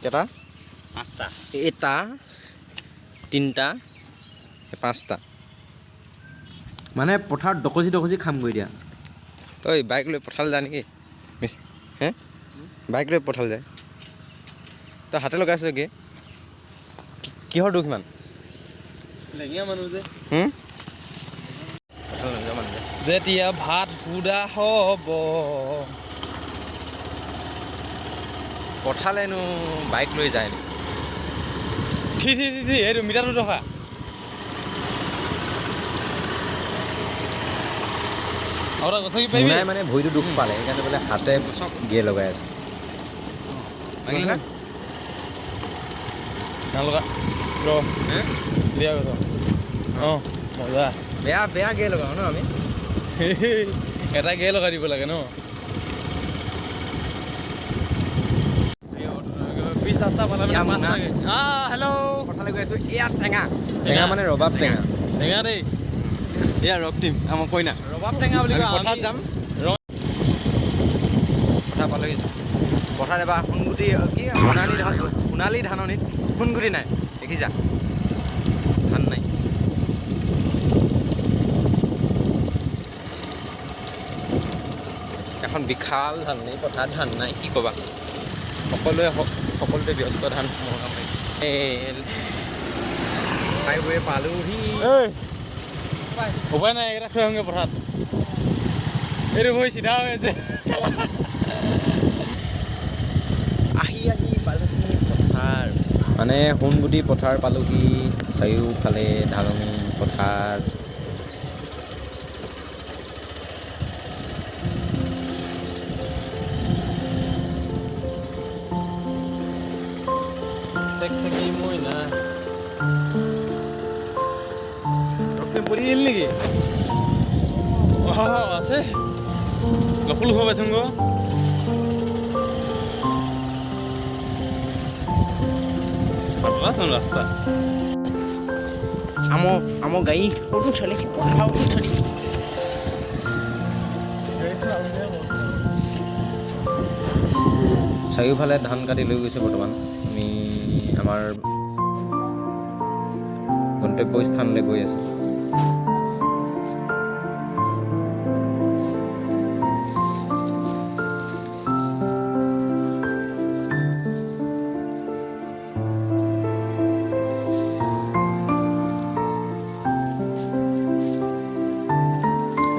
কেইটা? 5টা। এটা 3টা 5টা। মানে পথাৰত ডকজি খাম গৈ দিয়া। ঐ বাইক লৈ পঠালে যায় নেকি? হে বাইক লৈ পঠালে যায়। তই হাতে লগাইছ কি? কিহৰ দুখ ইমান? লেঙীয়া মানুহ যে। যেতিয়া ভাত সুদা হ'ব পঠালেনো বাইক লৈ যায় নি? এইটো মিটাৰটো ৰখা। নাই মানে ভৰিটো দুখ পালে সেইকাৰণে বোলে হাতে গিয়ে লগাই আছোঁ। নলগা বেয়া কথা। অঁ মজা। বেয়া গিয়ে লগাওঁ ন আমি। এটা গিয়ে লগাই দিব লাগে ন। হেল্ল' পথাৰলৈ গৈ আছোঁ। ইয়াত টেঙা মানে ৰবাব টেঙা দেই। এয়া ৰস দিম আমাৰ কইনা ৰবাব টেঙা বুলি কয়। পথাৰত যাম। পথাৰ পালেহি। পথাৰত এবাৰ সোণগুটি কি সোণালী ধাননিত সোণগুটি নাই দেখিছা? ধান নাই। এখন বিশাল ধাননি পথাৰত ধান নাই কি ক'বা। সকলোতে ব্যস্ত ধান মৰণা মাৰি। খাই বৈ পালোহি। উপায় নাই এইকেইটা থৈ আহোঁগৈ পথাৰত। এইটো ভৰি চিধা হৈ আছে। আহি পালোহি পথাৰ। মানে সোণগুটি পথাৰ পালোহি। চাৰিওফালে ধাননি পথাৰ। চেকচেকি মইনা পৰি গ'ল নেকি? আছে লফুল খাব পাইছোং গো। ৰাস্তা ଆମ ଗାଈ ଉଠୁ ଛାଲି ପଠା ଉଠୁ ଛାଲି। চাৰিওফালে ধান কাটি লৈ গৈছে বৰ্তমান। আমি আমাৰ গন্তব্য স্থানলৈ গৈ আছোঁ।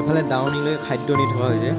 এফালে দাৱনীলৈ খাদ্য নি থকা হৈছে।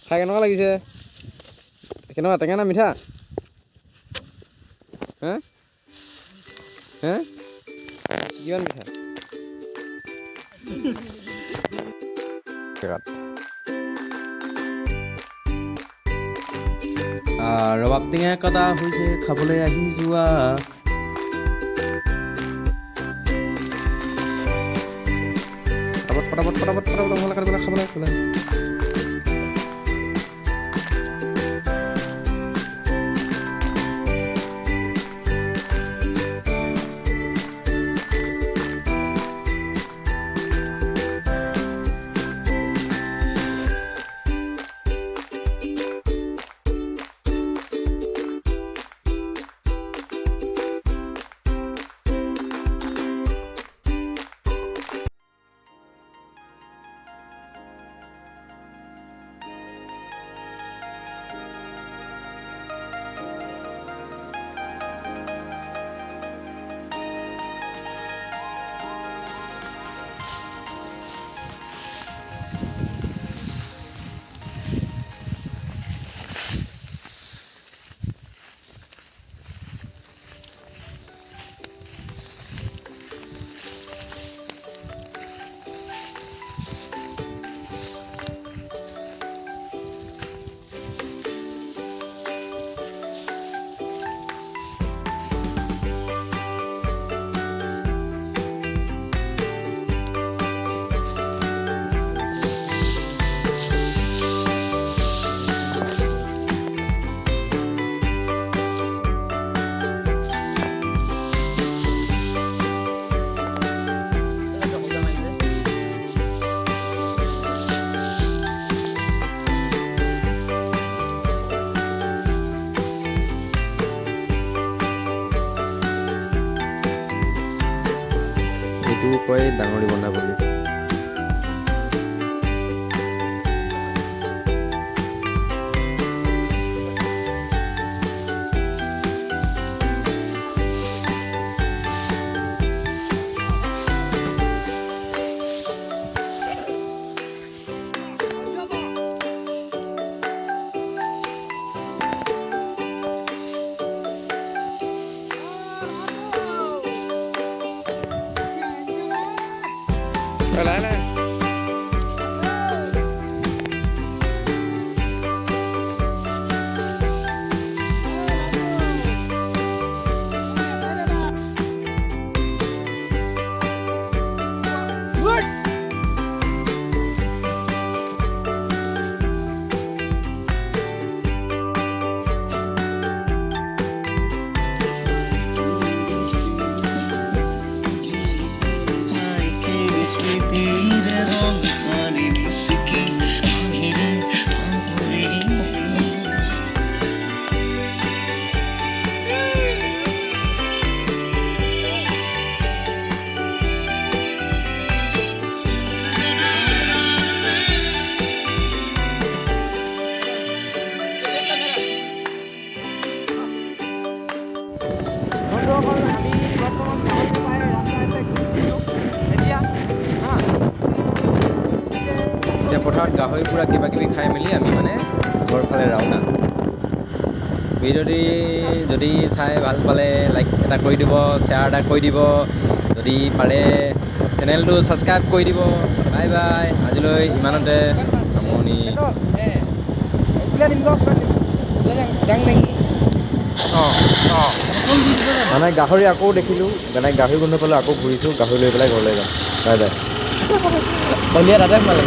খাই কেনেকুৱা লাগিছে? কেনেকুৱা টেঙা না মিঠা? হে হে কিমান মিঠা? ৰবাব টেঙা কটা হৈছে খাবলৈ আহি যোৱা। পটাপট খাবলৈ। কয় ডাঙৰি বন্ধা বুলি। লাহে লাহে এতিয়া পথাৰত গাহৰি পূৰা কিবা কিবি খাই মেলি আমি মানে ঘৰ ফালে ৰাওনা। ভিডিঅ'টি যদি চাই ভাল পালে লাইক এটা কৰি দিব, শ্বেয়াৰ এটা কৰি দিব, যদি পাৰে চেনেলটো ছাবস্ক্ৰাইব কৰি দিব। বাই বাই, আজিলৈ ইমানতে সামৰণি। মানে গাহৰি আকৌ দেখিলোঁ, মানে গাহৰি গোন্ধ পালোঁ, আকৌ ঘূৰিছোঁ, গাহৰি লৈ পেলাই ঘৰলৈ যাম। Bye bye. সন্ধিয়া তাতে সোমালে